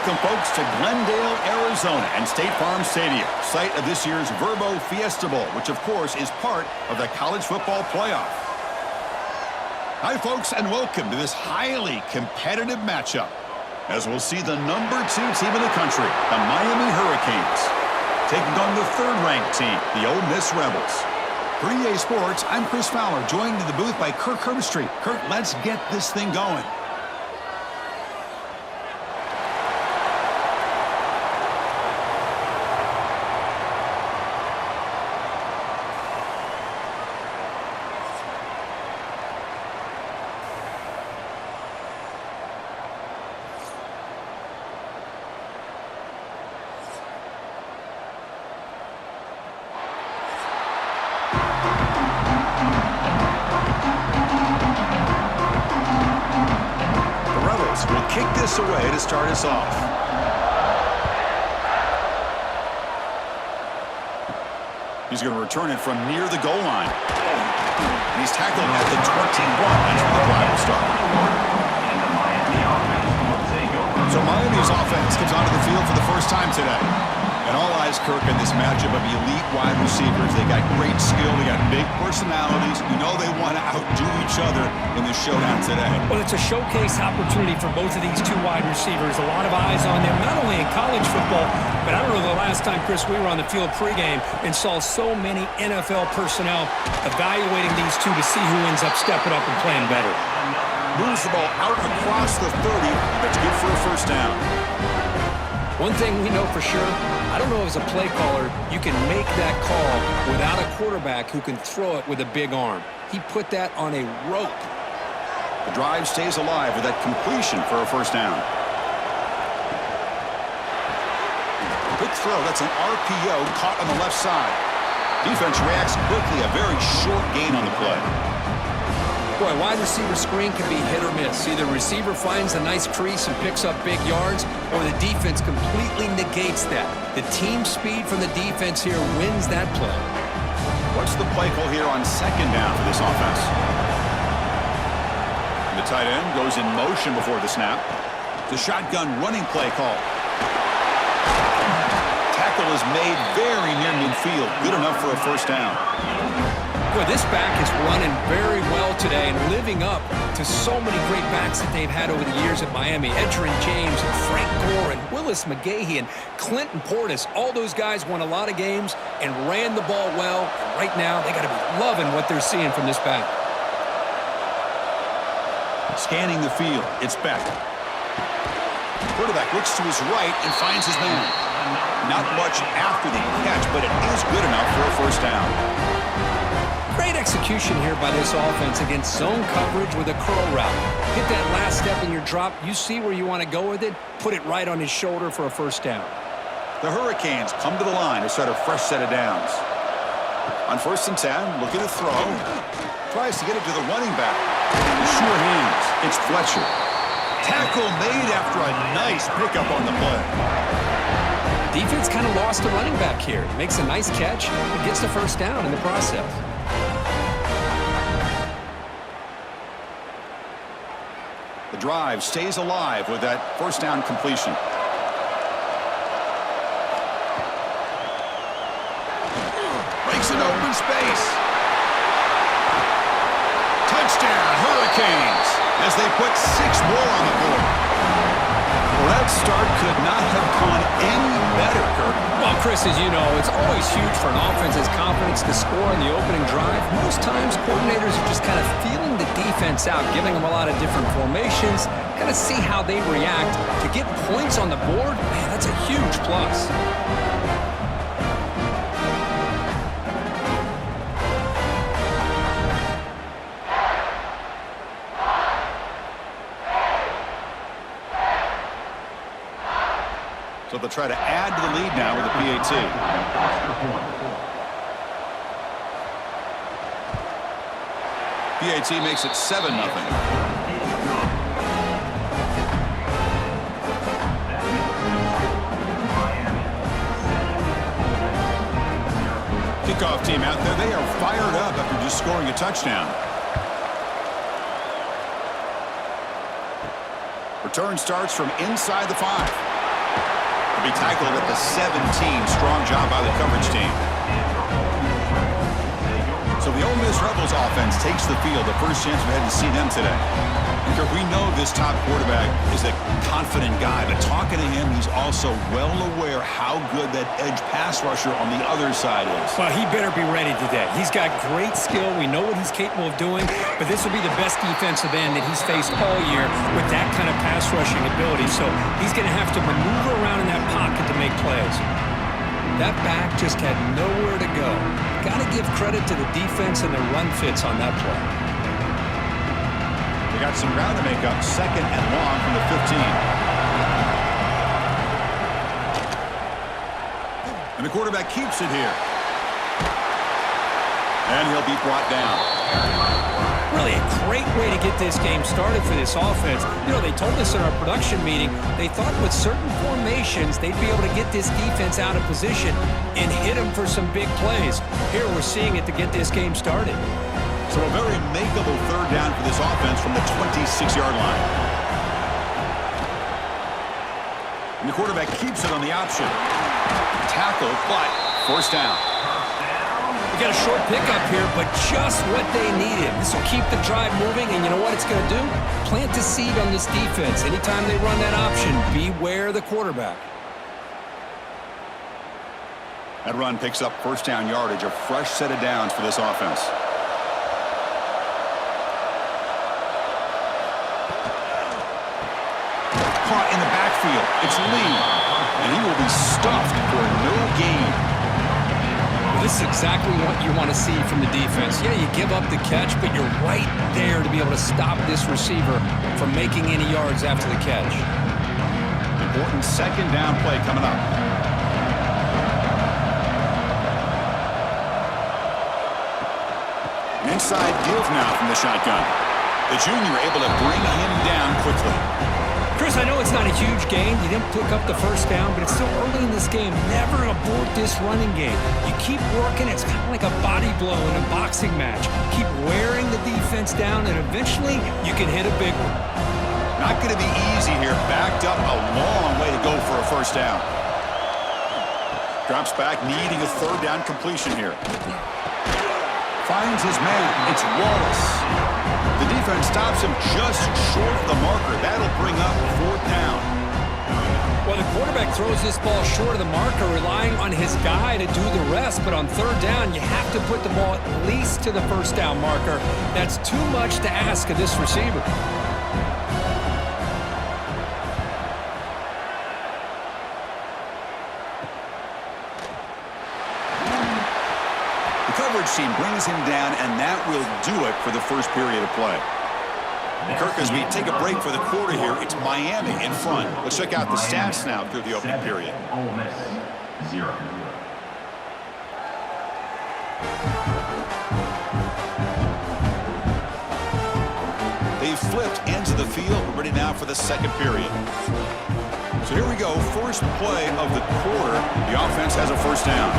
Welcome, folks, to Glendale, Arizona, and State Farm Stadium, site of this year's Verbo Fiesta Bowl, which, of course, is part of the college football playoff. Hi, folks, and welcome to this highly competitive matchup, as we'll see the number 2 team in the country, the Miami Hurricanes, taking on the 3rd-ranked team, the Ole Miss Rebels. For EA Sports, I'm Chris Fowler, joined in the booth by Kirk Herbstreit. Kirk, let's get this thing going. Kick this away to start us off. He's going to return it from near the goal line. He's tackling at the 21. That's where the drive will start. So Miami's offense comes onto the field for the first time today. And all eyes, Kirk, in this matchup of elite wide receivers. They got great skill. They got big personalities. You know they want to outdo each other in the showdown today. Well, it's a showcase opportunity for both of these 2 wide receivers. A lot of eyes on them, not only in college football, but I don't know the last time, Chris, we were on the field pregame and saw so many NFL personnel evaluating these 2 to see who ends up stepping up and playing better. Moves the ball out across the 30. That's good for a first down. One thing we know for sure, I don't know as a play caller, you can make that call without a quarterback who can throw it with a big arm. He put that on a rope. The drive stays alive with that completion for a first down. Good throw. That's an RPO caught on the left side. Defense reacts quickly. A very short gain on the play. Boy, wide receiver screen can be hit or miss. Either receiver finds a nice crease and picks up big yards, or the defense completely negates that. The team speed from the defense here wins that play. What's the play call here on 2nd down for this offense? The tight end goes in motion before the snap. The shotgun running play call. Tackle is made very near midfield. Good enough for a first down. Boy, this back is running very well today and living up to so many great backs that they've had over the years at Miami. Edgerrin James and Frank Gore and Willis McGahee and Clinton Portis. All those guys won a lot of games and ran the ball well. And right now, they got to be loving what they're seeing from this back. Scanning the field, it's Beck. Quarterback looks to his right and finds his man. Not much after the catch, but it is good enough for a first down. Great execution here by this offense against zone coverage with a curl route. Hit that last step in your drop. You see where you want to go with it. Put it right on his shoulder for a first down. The Hurricanes come to the line to start a fresh set of downs. On 1st and 10, looking to throw. Tries to get it to the running back. Sure hands. It's Fletcher. Tackle made after a nice pickup on the play. Defense kind of lost a running back here. Makes a nice catch and gets the first down in the process. The drive stays alive with that first down completion. Breaks an open space. Touchdown, Hurricanes, as they put 6 more on the board. Well, that start could not have gone any better, Kirk. Well, Chris, as you know, it's always huge for an offense's confidence to score in the opening drive. Most times, coordinators are just kind of feeling the defense out, giving them a lot of different formations, kind of see how they react. To get points on the board, man, that's a huge plus. So they'll try to add to the lead now with a PAT. PAT makes it 7-0. Kickoff team out there. They are fired up after just scoring a touchdown. Return starts from inside the 5. He'll be tackled at the 17. Strong job by the coverage team. So the Ole Miss Rebels offense takes the field. The first chance we had to see them today. And we know this top quarterback is a confident guy, but talking to him, he's also well aware how good that edge pass rusher on the other side is. Well, he better be ready today. He's got great skill. We know what he's capable of doing, but this will be the best defensive end that he's faced all year with that kind of pass rushing ability. So he's going to have to maneuver around in that pocket to make plays. That back just had nowhere to go. Got to give credit to the defense and the run fits on that play. They got some ground to make up. 2nd and long from the 15. And the quarterback keeps it here. And he'll be brought down. Really a great way to get this game started for this offense. You know, they told us in our production meeting they thought with certain formations they'd be able to get this defense out of position and hit them for some big plays. Here we're seeing it to get this game started. So a very makeable 3rd down for this offense from the 26-yard line. And the quarterback keeps it on the option. Tackle, but 1st down. We got a short pickup here, but just what they needed. This will keep the drive moving, and you know what it's going to do? Plant a seed on this defense. Anytime they run that option, beware the quarterback. That run picks up 1st down yardage, a fresh set of downs for this offense. Caught in the backfield. It's Lee, and he will be stuffed for no gain. This is exactly what you want to see from the defense. Yeah, you give up the catch, but you're right there to be able to stop this receiver from making any yards after the catch. Important 2nd down play coming up. An inside give now from the shotgun. The junior able to bring him down quickly. Chris, I know it's not a huge gain. You didn't pick up the 1st down, but it's still early in this game. Never abort this running game. You keep working. It's kind of like a body blow in a boxing match. Keep wearing the defense down, and eventually you can hit a big one. Not going to be easy here. Backed up a long way to go for a 1st down. Drops back, needing a 3rd down completion here. Finds his man. It's Wallace. The defense stops him just short of the marker. That'll bring up 4th down. Well, the quarterback throws this ball short of the marker, relying on his guy to do the rest. But on 3rd down, you have to put the ball at least to the 1st down marker. That's too much to ask of this receiver. Team brings him down, and that will do it for the first period of play. And Kirk, as we take a break for the quarter here, it's Miami in front. Let's check out the stats now through the opening period. Ole Miss 0. They've flipped ends of the field. We're ready now for the 2nd period. So here we go. First play of the quarter. The offense has a 1st down.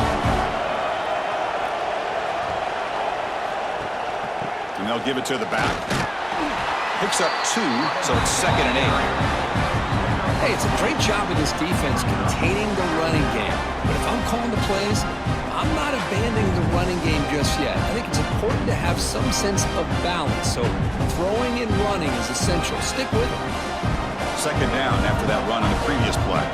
And they'll give it to the back. Picks up 2, so it's 2nd and 8. Hey, it's a great job of this defense containing the running game. But if I'm calling the plays, I'm not abandoning the running game just yet. I think it's important to have some sense of balance. So throwing and running is essential. Stick with it. 2nd down after that run on the previous play.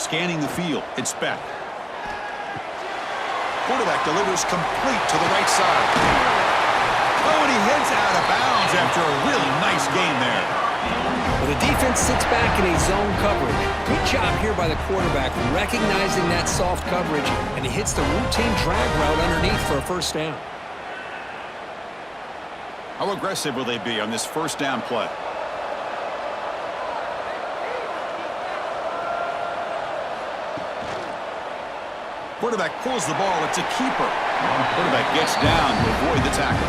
Scanning the field. It's Beck. Quarterback delivers complete to the right side. Oh, and he heads out of bounds after a really nice game there. Well, the defense sits back in a zone coverage. Good job here by the quarterback, recognizing that soft coverage, and he hits the routine drag route underneath for a 1st down. How aggressive will they be on this 1st down play? Quarterback pulls the ball. It's a keeper. Quarterback gets down to avoid the tackle.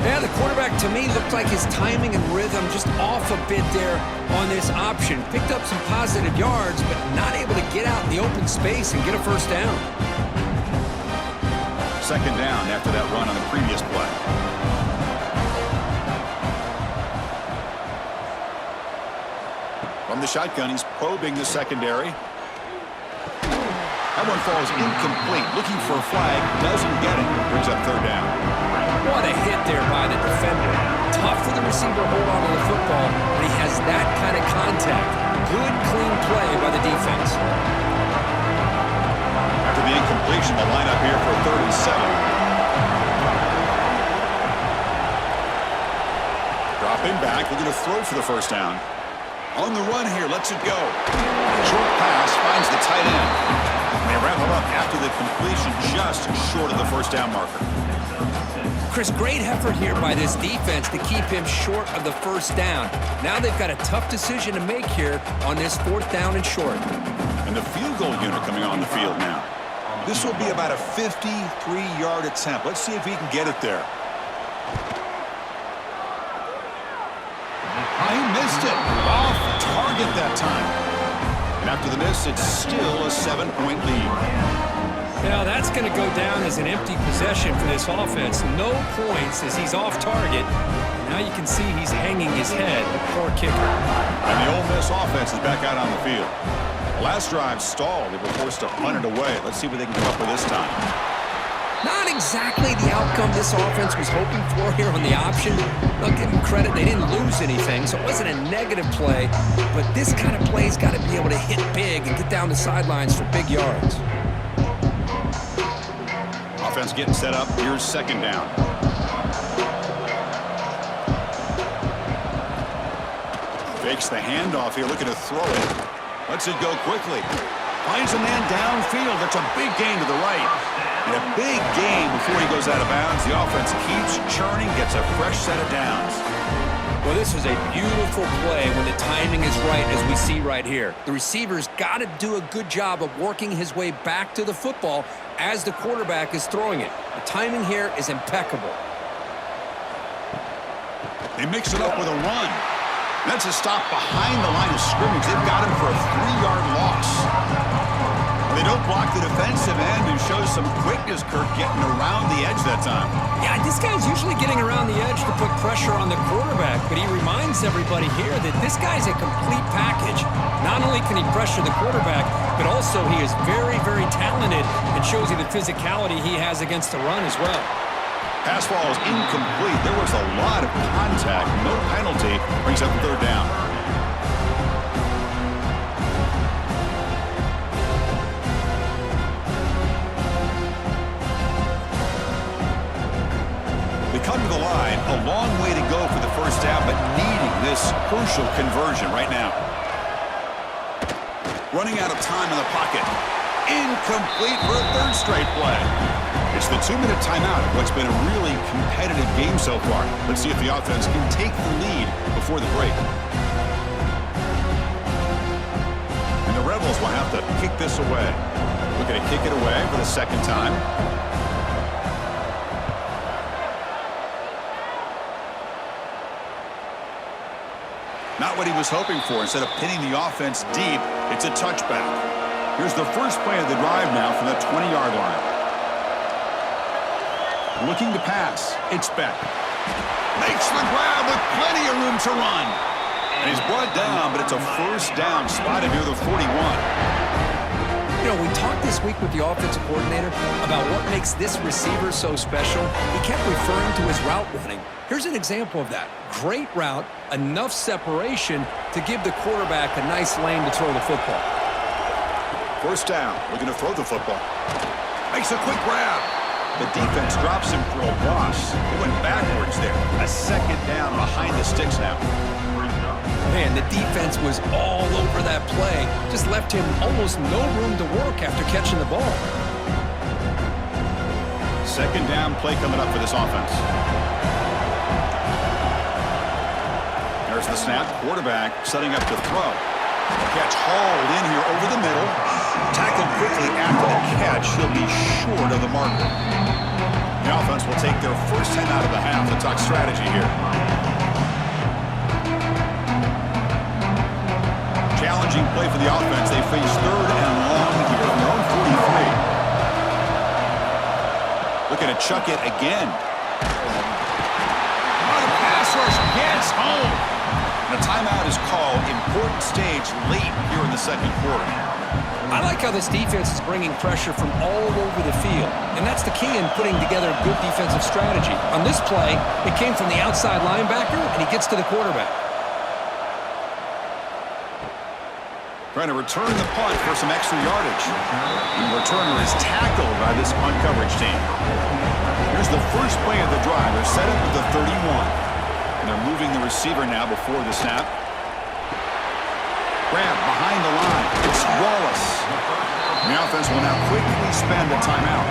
Yeah, the quarterback, to me, looked like his timing and rhythm just off a bit there on this option. Picked up some positive yards, but not able to get out in the open space and get a 1st down. 2nd down after that run on the previous play. From the shotgun, he's probing the secondary. That one falls incomplete. Looking for a flag, doesn't get it. Brings up third down. What a hit there by the defender. Tough for the receiver to hold on to the football, but he has that kind of contact. Good, clean play by the defense. After the incompletion, the lineup here for 3rd and 7. Dropping back, looking to throw for the first down. On the run here, lets it go. Short pass, finds the tight end. And they wrap him up after the completion, just short of the first down marker. Chris, great effort here by this defense to keep him short of the first down. Now they've got a tough decision to make here on this 4th down and short. And the field goal unit coming on the field now. This will be about a 53-yard attempt. Let's see if he can get it there. He missed it. Off target that time. And after the miss, it's still a 7-point lead. Now that's going to go down as an empty possession for this offense. No points as he's off target. Now you can see he's hanging his head. Poor kicker. And the Ole Miss offense is back out on the field. The last drive stalled. They were forced to punt it away. Let's see what they can come up with this time. Not exactly the outcome this offense was hoping for here on the option. I'll give them credit. They didn't lose anything, so it wasn't a negative play. But this kind of play's got to be able to hit big and get down the sidelines for big yards. Offense getting set up. Here's 2nd down. Fakes the handoff here, looking to throw it. Lets it go quickly. Finds a man downfield. That's a big gain to the right. And a big gain before he goes out of bounds. The offense keeps churning, gets a fresh set of downs. Well, this is a beautiful play when the timing is right, as we see right here. The receiver's got to do a good job of working his way back to the football as the quarterback is throwing it. The timing here is impeccable. They mix it up with a run. That's a stop behind the line of scrimmage. They've got him for a 3-yard loss. They don't block the defensive end and shows some quickness, Kirk, getting around the edge that time. Yeah, this guy's usually getting around the edge to put pressure on the quarterback, but he reminds everybody here that this guy's a complete package. Not only can he pressure the quarterback, but also he is very, very talented and shows you the physicality he has against the run as well. Pass ball is incomplete. There was a lot of contact. No penalty. Brings up 3rd down. They come to the line. A long way to go for the first down, but needing this crucial conversion right now. Running out of time in the pocket. Incomplete for a 3rd straight play. It's the 2-minute timeout of what's been a really competitive game so far. Let's see if the offense can take the lead before the break. And the Rebels will have to kick this away. Looking to kick it away for the 2nd time. Not what he was hoping for. Instead of pinning the offense deep, it's a touchback. Here's the first play of the drive now from the 20-yard line. Looking to pass. It's Beck. Makes the grab with plenty of room to run. And he's brought down, but it's a first down spotted near the 41. You know, we talked this week with the offensive coordinator about what makes this receiver so special. He kept referring to his route running. Here's an example of that. Great route, enough separation to give the quarterback a nice lane to throw the football. First down, looking to throw the football. Makes a quick grab. The defense drops him for a loss. He went backwards there. A 2nd down behind the sticks now. Man, the defense was all over that play. Just left him almost no room to work after catching the ball. 2nd down play coming up for this offense. There's the snap. Quarterback setting up to throw. Catch hauled in here over the middle. Tackled quickly after the catch. He'll be short of the marker. The offense will take their first time out of the half. Let's talk strategy here. Challenging play for the offense. They face 3rd and long here from their own 43. Looking to chuck it again. Oh, the pass rush gets home. A A timeout is called. Important stage late here in the second quarter. I like how this defense is bringing pressure from all over the field, and that's the key in putting together a good defensive strategy. On this play, it came from the outside linebacker, and he gets to the quarterback. Trying to return the punt for some extra yardage. And the returner is tackled by this punt coverage team. Here's the first play of the drive. They're set up at the 31. And they're moving the receiver now before the snap. Grab behind the line. It's Wallace. And the offense will now quickly spend a timeout.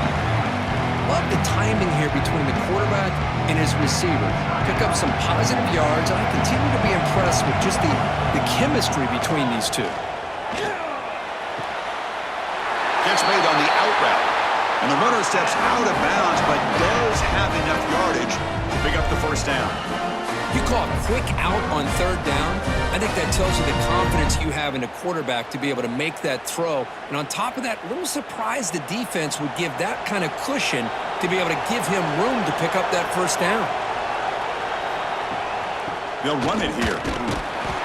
Love the timing here between the quarterback and his receiver. Pick up some positive yards, and I continue to be impressed with just the chemistry between these two. Catch made on the out route. And the runner steps out of bounds, but does have enough yardage to pick up the first down. You call a quick out on third down. I think that tells you the confidence you have in a quarterback to be able to make that throw. And on top of that, a little surprised the defense would give that kind of cushion to be able to give him room to pick up that first down. They'll run it here.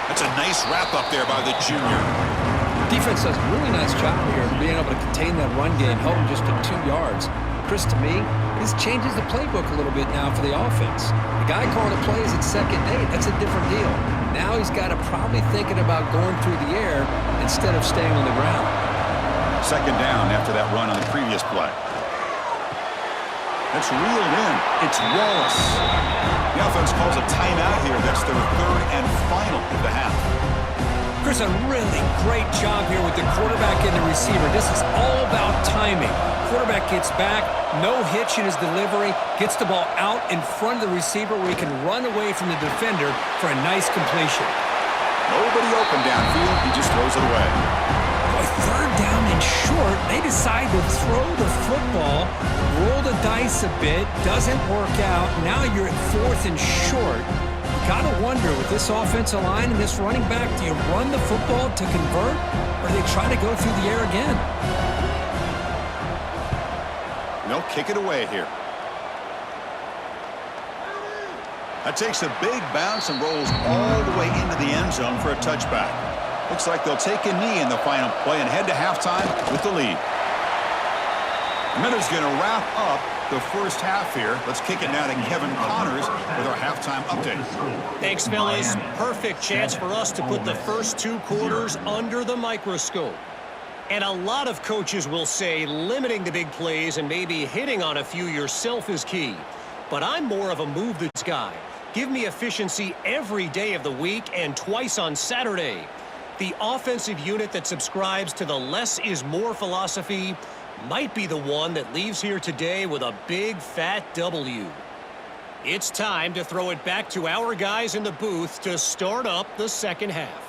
That's a nice wrap up there by the junior. Defense does a really nice job here of being able to contain that run game, held him just to 2 yards. Chris, to me, this changes the playbook a little bit now for the offense. The guy calling the plays at 2nd and 8, that's a different deal. Now he's got to probably thinking about going through the air instead of staying on the ground. 2nd down after that run on the previous play. That's reeled in. It's Wallace. The offense calls a timeout here. That's their 3rd and final of the half. Chris, a really great job here with the quarterback and the receiver. This is all about timing. Quarterback gets back, no hitch in his delivery, gets the ball out in front of the receiver where he can run away from the defender for a nice completion. Nobody open downfield. He just throws it away. Boy, 3rd down and short. They decide to throw the football, roll the dice a bit, doesn't work out. Now you're at 4th and short. Got to wonder, with this offensive line and this running back, do you run the football to convert, or do they try to go through the air again? They'll kick it away here. That takes a big bounce and rolls all the way into the end zone for a touchback. Looks like they'll take a knee in the final play and head to halftime with the lead. And that is going to wrap up the first half here. Let's kick it now to Kevin Connors with our halftime update. Thanks, fellas. Perfect chance for us to put the first 2 quarters under the microscope. And a lot of coaches will say limiting the big plays and maybe hitting on a few yourself is key. But I'm more of a move this guy. Give me efficiency every day of the week and twice on Saturday. The offensive unit that subscribes to the less is more philosophy might be the one that leaves here today with a big fat W. It's time to throw it back to our guys in the booth to start up the second half.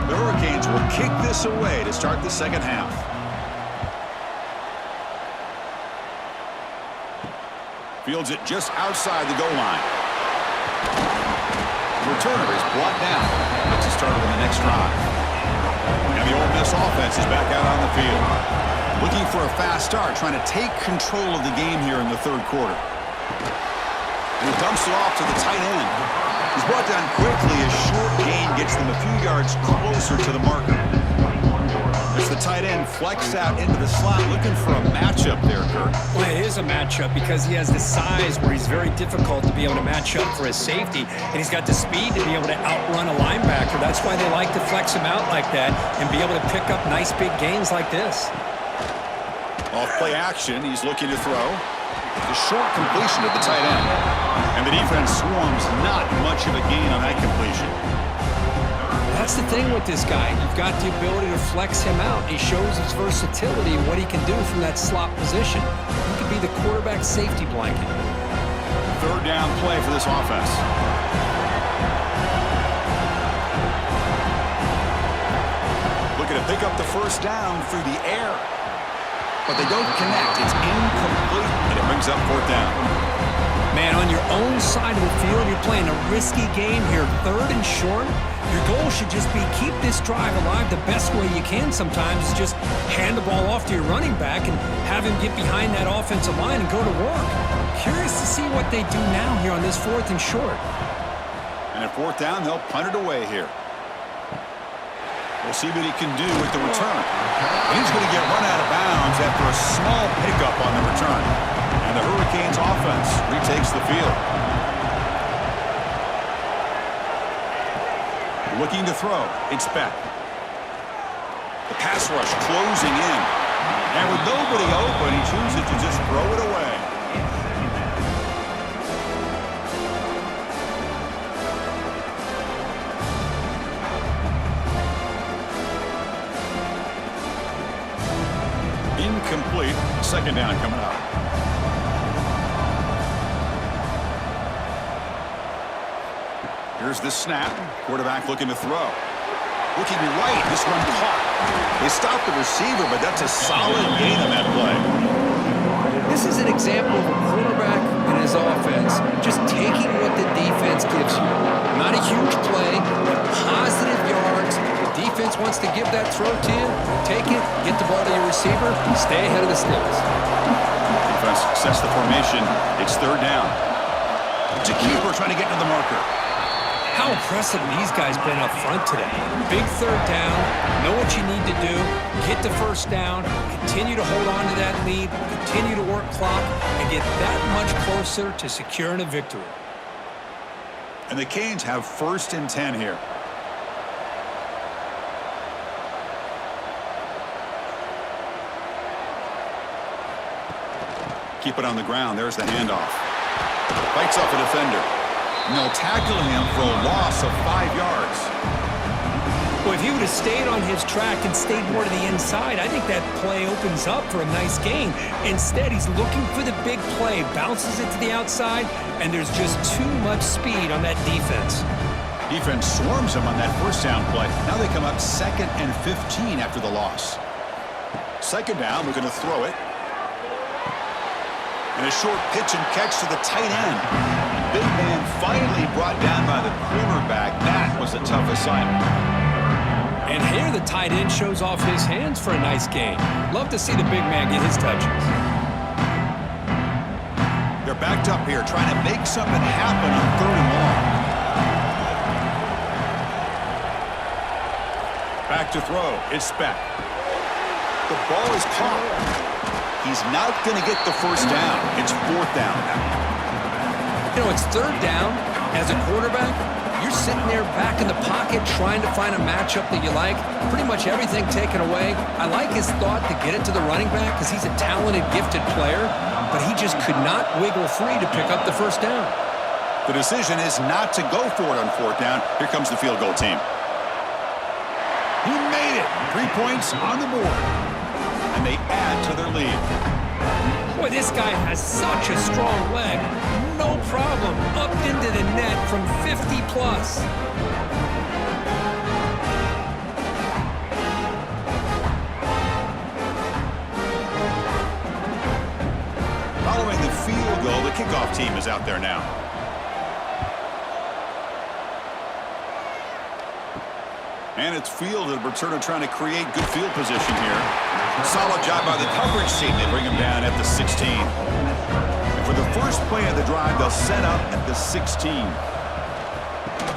The Hurricanes will kick this away to start the second half. Fields it just outside the goal line. The returner is brought down. Gets it started on the next drive. And the Ole Miss offense is back out on the field. Looking for a fast start, trying to take control of the game here in the 3rd quarter. And he dumps it off to the tight end. He's brought down quickly. A short gain gets them a few yards closer to the marker. As the tight end flexed out into the slot, looking for a matchup there, Kurt. Well, it is a matchup because he has the size where he's very difficult to be able to match up for his safety, and he's got the speed to be able to outrun a linebacker. That's why they like to flex him out like that and be able to pick up nice big gains like this. Off play action, he's looking to throw. The short completion to the tight end. And the defense swarms not much of a gain on that completion. That's the thing with this guy. You've got the ability to flex him out. He shows his versatility and what he can do from that slot position. He could be the quarterback safety blanket. 3rd down play for this offense. Looking to pick up the first down through the air. But they don't connect. It's incomplete, and it brings up 4th down. Man, on your own side of the field, you're playing a risky game here, 3rd and short. Your goal should just be keep this drive alive the best way you can sometimes is just hand the ball off to your running back and have him get behind that offensive line and go to work. Curious to see what they do now here on this 4th and short. And at 4th down, they'll punt it away here. We'll see what he can do with the return. He's going to get run out of bounds after a small pickup on the return. And the Hurricanes offense retakes the field. Looking to throw. It's Beck. The pass rush closing in. And with nobody open, he chooses to just throw it away. Incomplete. 2nd down coming up. Here's the snap. Quarterback looking to throw. Looking right. This one caught. They stopped the receiver, but that's a solid gain on that play. This is an example of a quarterback and his offense just taking what the defense gives you. Not a huge play, but positive yards. The defense wants to give that throw to you. Take it, get the ball to your receiver, stay ahead of the sticks. Defense sets the formation. It's 3rd down. It's a keeper trying to get to the marker. How impressive these guys been up front today. Big 3rd down, know what you need to do, get the 1st down, continue to hold on to that lead, continue to work clock, and get that much closer to securing a victory. And the Canes have 1st and 10 here. Keep it on the ground. There's the handoff. Fights off a defender. And they'll tackle him for a loss of 5 yards. Well, if he would have stayed on his track and stayed more to the inside, I think that play opens up for a nice gain. Instead, he's looking for the big play, bounces it to the outside, and there's just too much speed on that defense. Defense swarms him on that 1st down play. Now they come up 2nd and 15 after the loss. 2nd down, we're going to throw it. And a short pitch and catch to the tight end. Big man finally brought down by the cornerback. That was a tough assignment. And here the tight end shows off his hands for a nice gain. Love to see the big man get his touches. They're backed up here trying to make something happen on 3rd and long. Back to throw. It's Beck. The ball is caught. He's not going to get the 1st down. It's 4th down now. You know, it's 3rd down. As a quarterback, you're sitting there back in the pocket trying to find a matchup that you like. Pretty much everything taken away. I like his thought to get it to the running back because he's a talented, gifted player, but he just could not wiggle free to pick up the 1st down. The decision is not to go for it on 4th down. Here comes the field goal team. He made it. 3 points on the board. And they add to their lead. Boy, this guy has such a strong leg. No problem. Up into the net from 50 plus. Following the field goal, the kickoff team is out there now. And it's fielded. Returner trying to create good field position here. Solid job by the coverage team. They bring him down at the 16. And for the first play of the drive, they'll set up at the 16.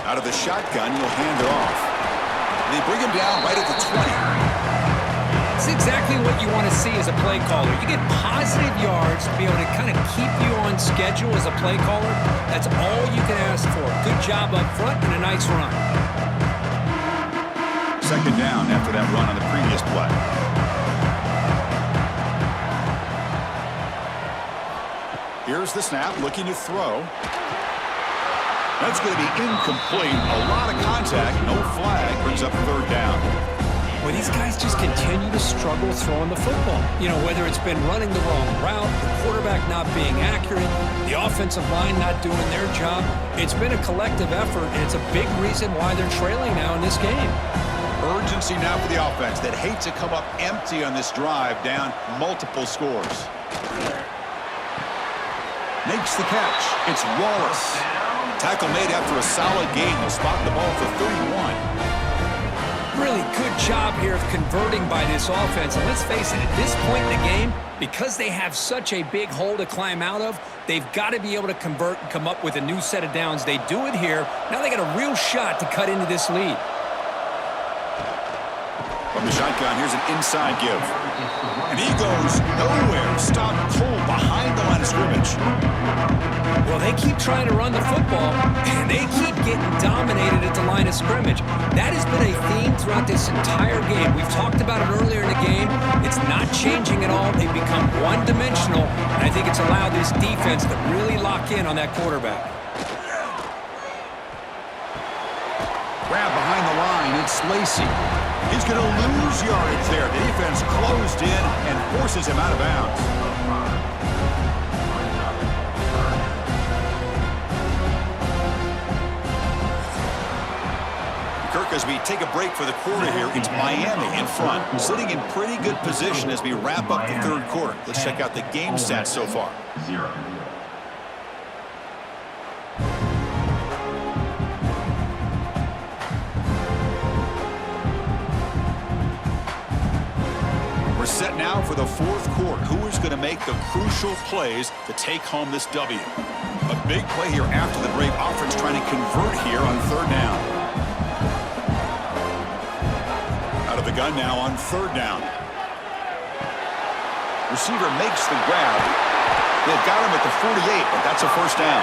Out of the shotgun, he'll hand it off. They bring him down right at the 20. It's exactly what you want to see as a play caller. You get positive yards to be able to kind of keep you on schedule as a play caller. That's all you can ask for. Good job up front and a nice run. 2nd down after that run on the previous play. Here's the snap, looking to throw. That's going to be incomplete. A lot of contact, no flag, brings up 3rd down. Well, these guys just continue to struggle throwing the football. You know, whether it's been running the wrong route, the quarterback not being accurate, the offensive line not doing their job. It's been a collective effort, and it's a big reason why they're trailing now in this game. Urgency now for the offense that hates to come up empty on this drive, down multiple scores. Makes the catch. It's Wallace. Tackle made after a solid gain. He'll spot the ball for 31. Really good job here of converting by this offense. And let's face it, at this point in the game, because they have such a big hole to climb out of, they've got to be able to convert and come up with a new set of downs. They do it here. Now they got a real shot to cut into this lead. From the shotgun, here's an inside give. And he goes nowhere. Stop cold behind the line of scrimmage. Well, they keep trying to run the football, and they keep getting dominated at the line of scrimmage. That has been a theme throughout this entire game. We've talked about it earlier in the game. It's not changing at all. They've become one-dimensional, and I think it's allowed this defense to really lock in on that quarterback. Grab behind the line. It's Lacey. He's going to lose yardage there. The defense closed in and forces him out of bounds. Kirk, as we take a break for the quarter here, it's Miami in front, sitting in pretty good position as we wrap up the third quarter. Let's check out the game stats so far. 0. We're set now for the fourth quarter. Who is going to make the crucial plays to take home this W? A big play here after the break. Offense trying to convert here on third down. Out of the gun now on third down. Receiver makes the grab. They've got him at the 48, but that's a first down.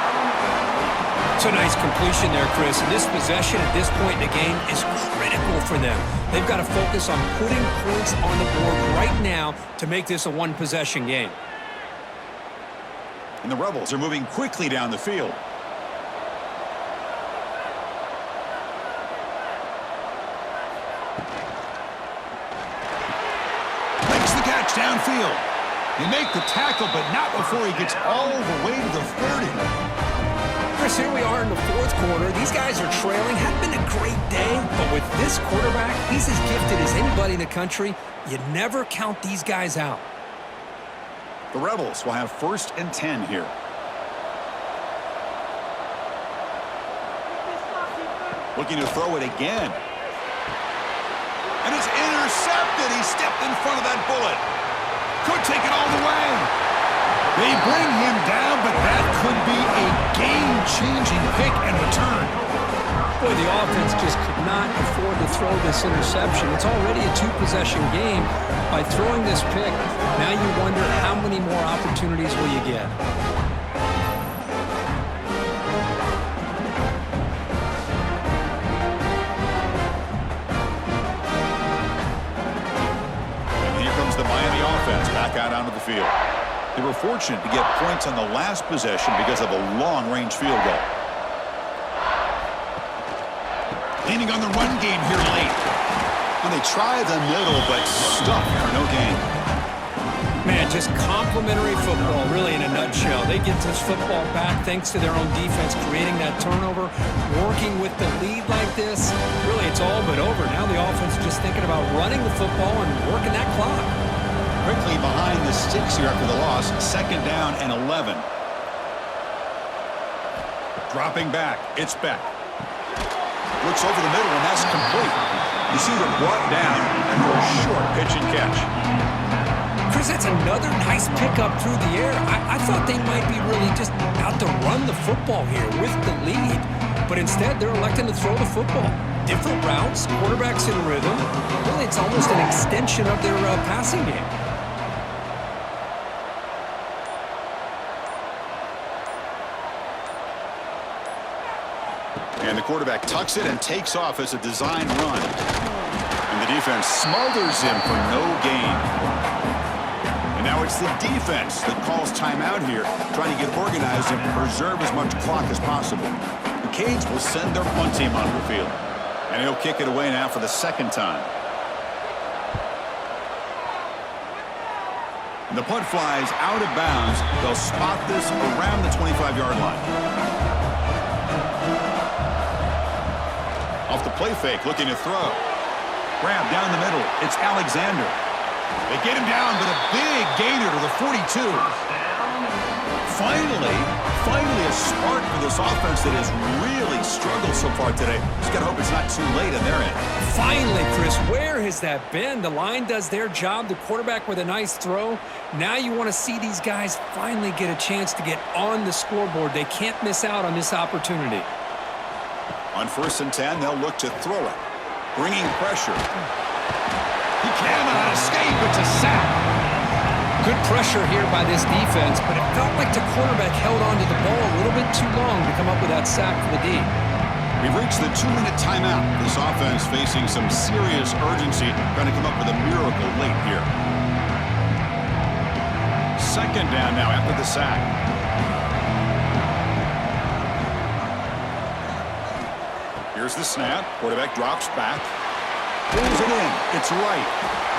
It's a nice completion there, Chris. And this possession at this point in the game is critical for them. They've got to focus on putting points on the board right now to make this a one-possession game. And the Rebels are moving quickly down the field. Makes the catch downfield. They make the tackle, but not before he gets all the way to the 30. Chris, here we are in the fourth quarter. These guys are trailing. Hadn't been a great day, but with this quarterback, he's as gifted as anybody in the country. You never count these guys out. The Rebels will have 1st and 10 here. Looking to throw it again. And it's intercepted. He stepped in front of that bullet. Could take it all the way. They bring him down, but that could be a game-changing pick and return. Boy, the offense just could not afford to throw this interception. It's already a two-possession game. By throwing this pick, now you wonder how many more opportunities will you get. And here comes the Miami offense back out onto the field. They were fortunate to get points on the last possession because of a long-range field goal. Leaning on the run game here late. And they try the middle, but stuck for no gain. Man, just complimentary football, really, in a nutshell. They get this football back thanks to their own defense, creating that turnover, working with the lead like this. Really, it's all but over. Now the offense is just thinking about running the football and working that clock. Quickly behind the sticks here after the loss. 2nd down and 11. Dropping back. It's Beck. Looks over the middle, and that's complete. You see them brought down after a short pitch and catch. Chris, that's another nice pickup through the air. I thought they might be really just out to run the football here with the lead. But instead, they're electing to throw the football. Different routes, quarterbacks in rhythm. Really, it's almost an extension of their passing game. And the quarterback tucks it and takes off as a design run. And the defense smothers him for no gain. And now it's the defense that calls timeout here, trying to get organized and preserve as much clock as possible. The Canes will send their punt team onto the field. And he'll kick it away now for the 2nd time. And the punt flies out of bounds. They'll spot this around the 25-yard line. Off the play fake, looking to throw. Grab down the middle. It's Alexander. They get him down, but a big gainer to the 42. Finally a spark for this offense that has really struggled so far today. Just got to hope it's not too late on their end. Finally, Chris, where has that been? The line does their job, the quarterback with a nice throw. Now you want to see these guys finally get a chance to get on the scoreboard. They can't miss out on this opportunity. On 1st and 10, they'll look to throw it. Bringing pressure. He cannot escape. It's a sack. Good pressure here by this defense, but it felt like the quarterback held onto the ball a little bit too long to come up with that sack for the D. We've reached the 2-minute timeout. This offense facing some serious urgency, trying to come up with a miracle late here. 2nd down now after the sack. Here's the snap. Quarterback drops back. Pulls it in. It's right.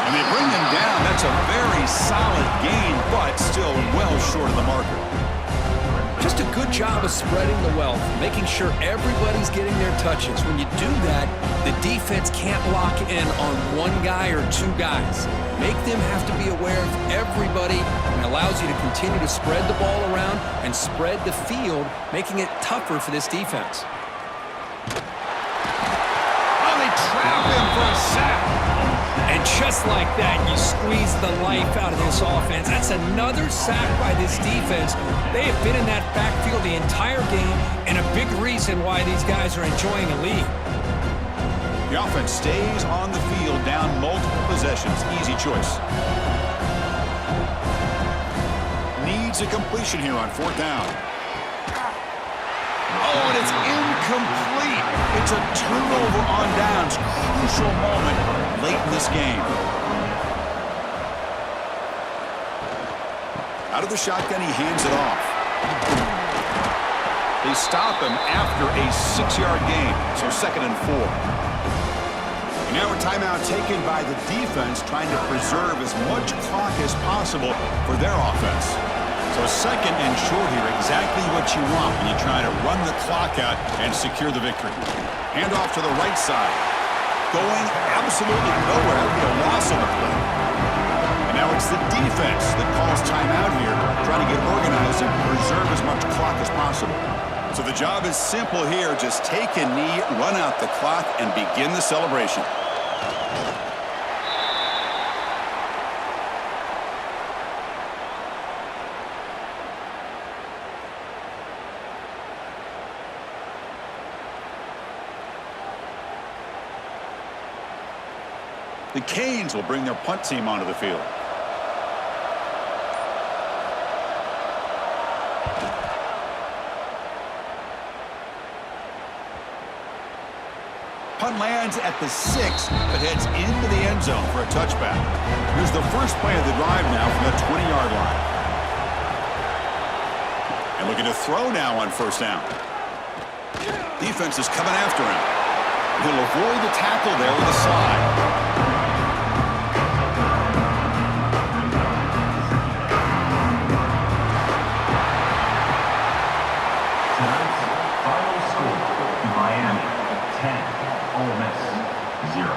And they bring him down. That's a very solid gain, but still well short of the marker. Just a good job of spreading the wealth, making sure everybody's getting their touches. When you do that, the defense can't lock in on one guy or two guys. Make them have to be aware of everybody, and allows you to continue to spread the ball around and spread the field, making it tougher for this defense. Oh, they trap him for a sack. And just like that, you squeeze the life out of this offense. That's another sack by this defense. They have been in that backfield the entire game, and a big reason why these guys are enjoying a lead. The offense stays on the field, down multiple possessions. Easy choice. Needs a completion here on 4th down. Oh, and it's incomplete. It's a turnover on downs. Crucial moment late in this game. Out of the shotgun, he hands it off. They stop him after a 6-yard gain, so 2nd and 4. And now a timeout taken by the defense, trying to preserve as much clock as possible for their offense. So 2nd and short here, exactly what you want when you try to run the clock out and secure the victory. Hand off to the right side. Going absolutely nowhere. That would be a loss on the play. And now it's the defense that calls timeout here, trying to get organized and preserve as much clock as possible. So the job is simple here. Just take a knee, run out the clock, and begin the celebration. The Canes will bring their punt team onto the field. Punt lands at the 6, but heads into the end zone for a touchback. Here's the first play of the drive now from the 20-yard line. And looking to throw now on 1st down. Defense is coming after him. He'll avoid the tackle there with a slide. Final score, Miami 10, Ole Miss 0.